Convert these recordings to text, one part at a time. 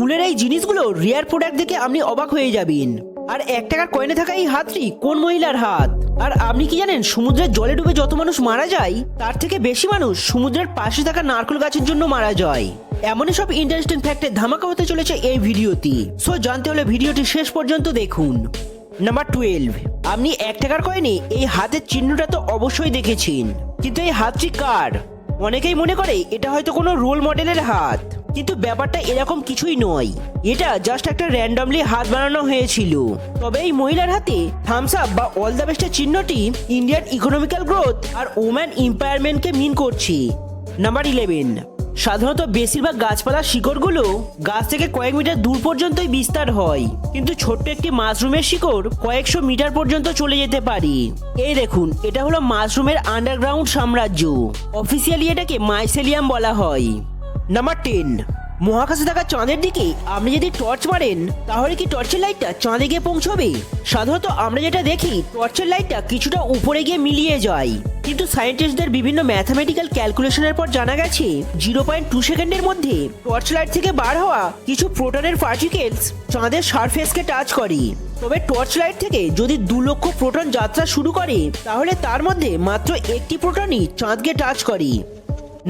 স্কুলের এই জিনিসগুলো রেয়ার প্রোডাক্ট দেখে আপনি অবাক হয়ে যাবেন। আর 1 টাকার কয়েনে থাকা এই হাতটি কোন মহিলার হাত? আর আপনি কি জানেন সমুদ্রের জলে ডুবে যত মানুষ মারা যায় তার থেকে বেশি মানুষ সমুদ্রের পাশে থাকা নারকেল গাছের জন্য মারা যায়। এমনই সব ইন্টারেস্টিং ফ্যাক্টে ধামাকা হতে চলেছে এই ভিডিওটি। সো জানতে হলে ভিডিওটি শেষ পর্যন্ত দেখুন। নাম্বার 12, আপনি 1 টাকার কয়েনে এই হাতের চিহ্নটা তো অবশ্যই দেখেছেন, কিন্তু এই হাতটি কার? অনেকেই মনে করে এটা হয়তো কোনো রোল মডেলের হাত, কিন্তু ব্যাপারটা এরকম কিছুই নয়। এটা জাস্ট একটা র্যান্ডমলি হাত বানানো হয়েছিল। তবে এই মহিলার হাতে থামস আপ বা অল দ্য বেস্টের চিহ্নটি ইন্ডিয়ান ইকোনমিক্যাল গ্রোথ আর ওম্যান এম্পায়ারমেন্টকে মিন করছে। নাম্বার 11, সাধারণত বেশিরভাগ গাছপালার শিকড়গুলো গাছ থেকে কয়েক মিটার দূর পর্যন্তই বিস্তার হয়, কিন্তু ছোট্ট একটি মাশরুমের শিকড় কয়েকশো মিটার পর্যন্ত চলে যেতে পারে। এই দেখুন, এটা হলো মাশরুমের আন্ডারগ্রাউন্ড সাম্রাজ্য। অফিসিয়ালি এটাকে মাইসেলিয়াম বলা হয়। নাম্বার 10, মহাকাশে থাকা চাঁদের দিকে আপনি যদি টর্চ মারেন তাহলে কি টর্চের লাইটটা চাঁদে গিয়ে পৌঁছবে? সাধারণত আমরা যেটা দেখি টর্চের লাইটটা কিছুটা উপরে গিয়ে মিলিয়ে যায়, কিন্তু সায়েন্টিস্টদের বিভিন্ন ম্যাথামেটিক্যাল ক্যালকুলেশনের পর জানা গেছে 0.2 সেকেন্ডের মধ্যে টর্চ লাইট থেকে বার হওয়া কিছু প্রোটনের পার্টিকেলস চাঁদের সারফেসকে টাচ করে। তবে টর্চ লাইট থেকে যদি 2 লক্ষ প্রোটন যাত্রা শুরু করে তাহলে তার মধ্যে মাত্র একটি প্রোটনই চাঁদকে টাচ করে।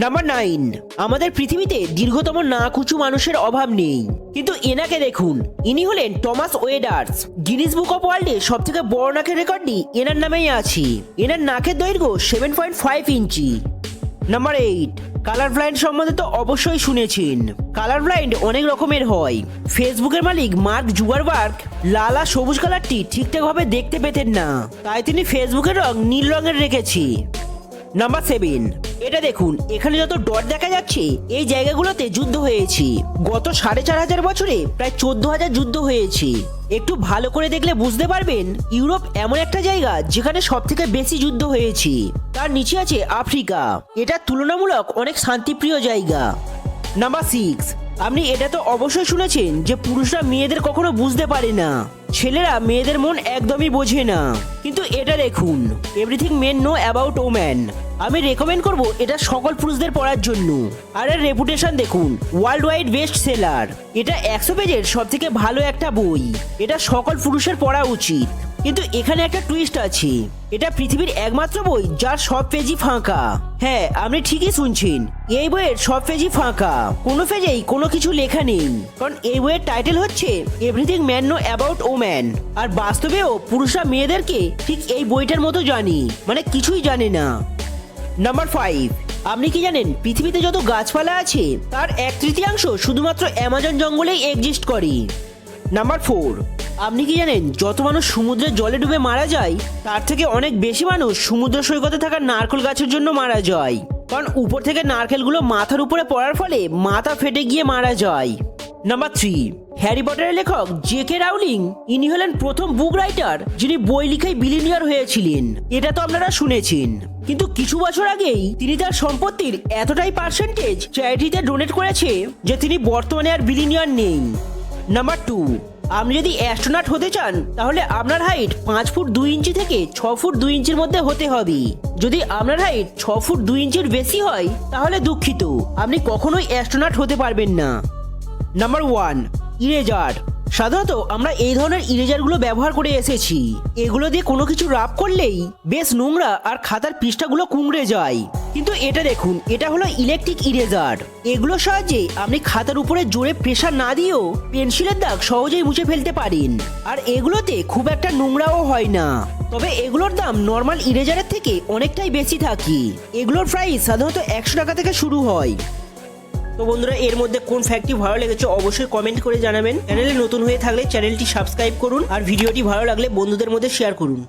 নাম্বার 9, আমাদের পৃথিবীতে দীর্ঘতম নাক উঁচু মানুষের অভাব নেই, কিন্তু এনাকে দেখুন। ইনি হলেন টমাস ওয়েডার্স। গিনিস বুক অফ ওয়ার্ল্ডে সব থেকে বড় নাকের রেকর্ডটি এনার নামেই আছে। এনার নাকের দৈর্ঘ্য 7.5 ইঞ্চি। নাম্বার 8, কালার ব্লাইন্ড সম্বন্ধে তো অবশ্যই শুনেছেন। কালার ব্লাইন্ড অনেক রকমের হয়। ফেসবুকের মালিক মার্ক জুগারবার্গ লাল আর সবুজ কালারটি ঠিকঠাকভাবে দেখতে পেতেন না, তাই তিনি ফেসবুকের রং নীল রঙের রেখেছি। নাম্বার 7, এটা দেখুন, এখানে যত ডট দেখা যাচ্ছে এই জায়গাগুলোতে যুদ্ধ হয়েছে। গত 4500 বছরে প্রায় 14,000 যুদ্ধ হয়েছে। একটু ভালো করে দেখলে বুঝতে পারবেন ইউরোপ এমন একটা জায়গা যেখানে সব থেকে বেশি যুদ্ধ হয়েছে। তার নিচে আছে আফ্রিকা। এটা তুলনামূলক অনেক শান্তিপ্রিয় জায়গা। নাম্বার 6, আপনি এটা তো অবশ্যই শুনেছেন যে পুরুষরা মেয়েদের কখনো বুঝতে পারে না, ছেলেরা মেয়েদের মন একদমই বোঝে না। কিন্তু এটা দেখুন, everything men know about woman. আমি রেকমেন্ড করব এটা সকল পুরুষদের পড়ার জন্য। আর এর রেপুটেশন দেখুন, ওয়ার্ল্ড ওয়াইড বেস্ট সেলার। এটা 100 পেজের সব থেকে ভালো একটা বই। এটা সকল পুরুষের পড়া উচিত। কিন্তু এখানে একটা টুইস্ট আছে, এটা পৃথিবীর একমাত্র বই যার সব পেজই ফাঁকা। হ্যাঁ, আপনি ঠিকই শুনছেন, এই বইয়ের সব পেজই ফাঁকা, কোনো পেজেই কোনো কিছু লেখা নেই। কারণ এই বইয়ের টাইটেল হচ্ছে everything man know about woman. আর বাস্তবেও পুরুষরা মেয়েদেরকে ঠিক এই বইটার মতো জানে, মানে কিছুই জানে না। নাম্বার 5, আপনি কি জানেন পৃথিবীতে যত গাছপালা আছে তার 1/3 শুধুমাত্র অ্যামাজন জঙ্গলেই এক্সিস্ট করে। নাম্বার 4, আপনি কি জানেন যত মানুষ সমুদ্রের জলে ডুবে মারা যায় তার থেকে অনেক বেশি মানুষ সমুদ্র সৈকতে থাকা নারকেল গাছের জন্য মারা যায়। কারণ উপর থেকে নারকেলগুলো মাথার উপরে পড়ার ফলে মাথা ফেটে গিয়ে মারা যায়। নাম্বার 3, হ্যারি পটারের লেখক জে.কে. রাউলিং, ইনি হলেন প্রথম বুক রাইটার যিনি বই লিখে বিলিয়নিয়ার হয়েছিলেন। এটা তো আপনারা শুনেছেন, কিন্তু কিছু বছর আগেই তিনি তার সম্পত্তির এতটাই পার্সেন্টেজ চ্যারিটিতে ডোনেট করেছে যে তিনি বর্তমানে আর বিলিয়নিয়ার নেই। নাম্বার 2, আপনি যদি অ্যাস্ট্রোনট হতে চান তাহলে আপনার হাইট 5 ফুট 2 ইঞ্চি থেকে 6 ফুট 2 ইঞ্চির মধ্যে হতে হবে। যদি আপনার হাইট 6 ফুট 2 ইঞ্চির বেশি হয় তাহলে দুঃখিত, আপনি কখনোই অ্যাস্ট্রোনট হতে পারবেন না। Number 1, eraser. সাধারণত আমরা এই ধরনের ইরেজারগুলো ব্যবহার করে এসেছি। এগুলো দিয়ে কোনো কিছু রাব করলেই বেশ নোংরা আর খাতার পৃষ্ঠাগুলো কুঁকড়ে যায়। কিন্তু এটা দেখুন, এটা হলো ইলেকট্রিক ইরেজার। এগুলোর সাহায্যে আপনি খাতার উপরে জোরে প্রেসার না দিয়েও পেন্সিলের দাগ সহজেই মুছে ফেলতে পারেন। আর এগুলোতে খুব একটা নোংরাও হয় না। তবে এগুলোর দাম নর্মাল ইরেজারের থেকে অনেকটাই বেশি থাকে। এগুলোর প্রাইস সাধারণত 100 টাকা থেকে শুরু হয়। তো বন্ধুরা, এর মধ্যে কোন ফ্যাক্টটি ভালো লেগেছে অবশ্যই কমেন্ট করে জানাবেন। চ্যানেলে নতুন হয়ে থাকলে চ্যানেলটি সাবস্ক্রাইব করুন আর ভিডিওটি ভালো লাগলে বন্ধুদের মধ্যে শেয়ার করুন।